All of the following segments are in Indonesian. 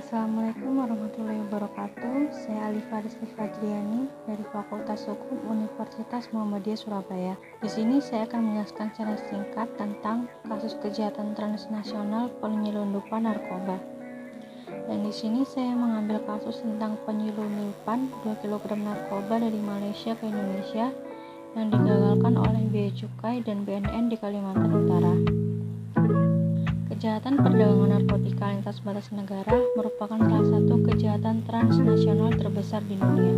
Assalamualaikum warahmatullahi wabarakatuh. Saya Alifa Rizky Fadriani dari Fakultas Hukum Universitas Muhammadiyah Surabaya. Di sini saya akan menjelaskan secara singkat tentang kasus kejahatan transnasional penyelundupan narkoba. Dan di sini saya mengambil kasus tentang penyelundupan 2 kg narkoba dari Malaysia ke Indonesia yang digagalkan oleh Bea Cukai dan BNN di Kalimantan Utara. Kejahatan perdagangan narkotika lintas batas negara merupakan salah satu kejahatan transnasional terbesar di dunia.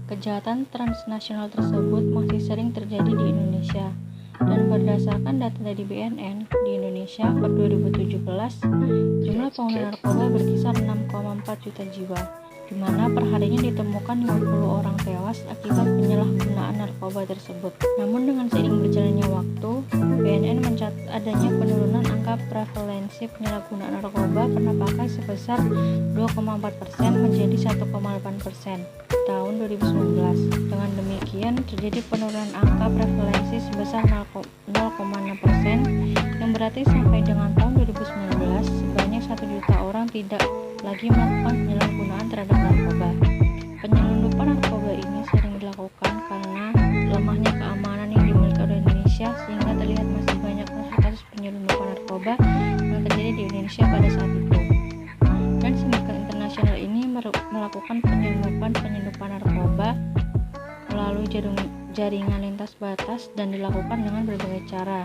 Kejahatan transnasional tersebut masih sering terjadi di Indonesia, dan berdasarkan data dari BNN, di Indonesia per 2017, jumlah pengguna narkoba berkisar 6,4 juta jiwa, di mana perharinya ditemukan 50 orang tewas akibat penyalahgunaan narkoba tersebut. Namun dengan seiring berjalannya waktu, BNN mencatat adanya penurunan angka prevalensi penyalahgunaan narkoba pernah pakai sebesar 2,4% menjadi 1,8% tahun 2019. Dengan demikian, terjadi penurunan angka prevalensi sebesar 0,6%, yang berarti sampai dengan tahun 2019 sebanyak 1 juta orang tidak lagi melakukan penyalahgunaan terhadap narkoba. Penyelundupan narkoba ini sering dilakukan karena lemahnya keamanan yang dimiliki oleh Indonesia, sehingga terlihat masih banyak kasus penyelundupan narkoba yang terjadi di Indonesia pada saat itu. Dan sindikat internasional ini melakukan penyelundupan narkoba melalui jaringan lintas batas dan dilakukan dengan berbagai cara.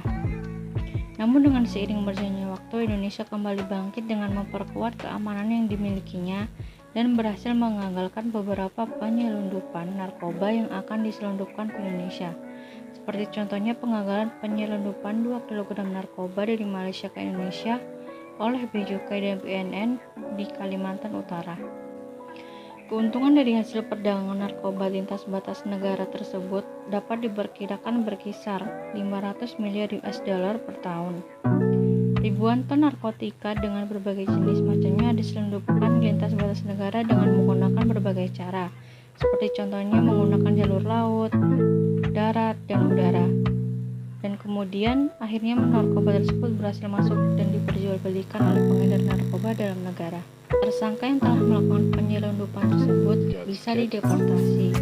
Namun dengan seiring berjalannya waktu, Indonesia kembali bangkit dengan memperkuat keamanan yang dimilikinya dan berhasil mengagalkan beberapa penyelundupan narkoba yang akan diselundupkan ke Indonesia. Seperti contohnya pengagalan penyelundupan 2 kg narkoba dari Malaysia ke Indonesia oleh Bea Cukai dan BNN di Kalimantan Utara. Keuntungan dari hasil perdagangan narkoba lintas batas negara tersebut dapat diperkirakan berkisar 500 miliar US dollar per tahun. Ribuan ton narkotika dengan berbagai jenis macamnya diselundupkan lintas batas negara dengan menggunakan berbagai cara, seperti contohnya menggunakan jalur laut, darat, dan udara. Dan kemudian akhirnya narkoba tersebut berhasil masuk dan diperjualbelikan oleh pengedar narkoba dalam negara. Tersangka yang telah melakukan penyelundupan tersebut bisa dideportasi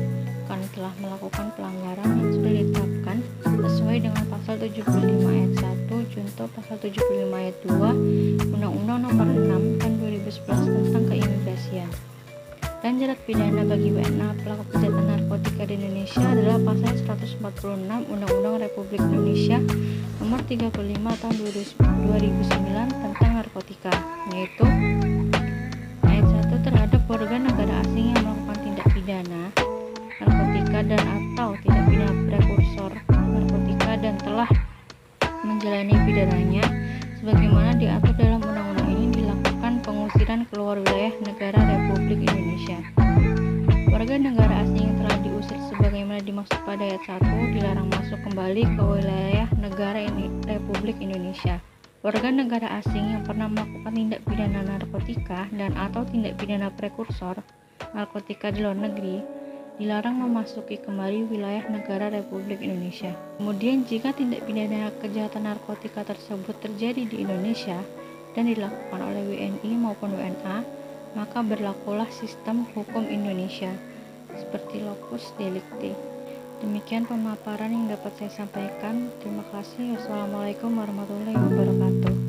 karena telah melakukan pelanggaran yang sudah ditetapkan sesuai dengan pasal 75 ayat 1 junto pasal 75 ayat 2 Undang-Undang Nomor 6 Tahun 2011 tentang Keimigrasian. Dan jerat pidana bagi WNA pelaku kejahatan narkotika di Indonesia adalah pasal 146 Undang-Undang Republik Indonesia Nomor 35 Tahun 2009 tentang narkotika, yaitu ayat 1 terhadap warga negara asing yang melakukan tindak pidana narkotika dan atau tindak pidana prekursor narkotika dan telah menjalani pidananya sebagaimana diatur dalam undang-undang ini dilakukan pengusiran keluar wilayah negara Republik Indonesia. Warga negara asing yang telah diusir sebagaimana dimaksud pada ayat 1 dilarang masuk kembali ke wilayah negara Republik Indonesia. Warga negara asing yang pernah melakukan tindak pidana narkotika dan atau tindak pidana prekursor narkotika di luar negeri dilarang memasuki kembali wilayah negara Republik Indonesia. Kemudian jika tindak pidana kejahatan narkotika tersebut terjadi di Indonesia dan dilakukan oleh WNI maupun WNA, maka berlakulah sistem hukum Indonesia seperti locus delicti. Demikian pemaparan yang dapat saya sampaikan. Terima kasih. Wassalamualaikum warahmatullahi wabarakatuh.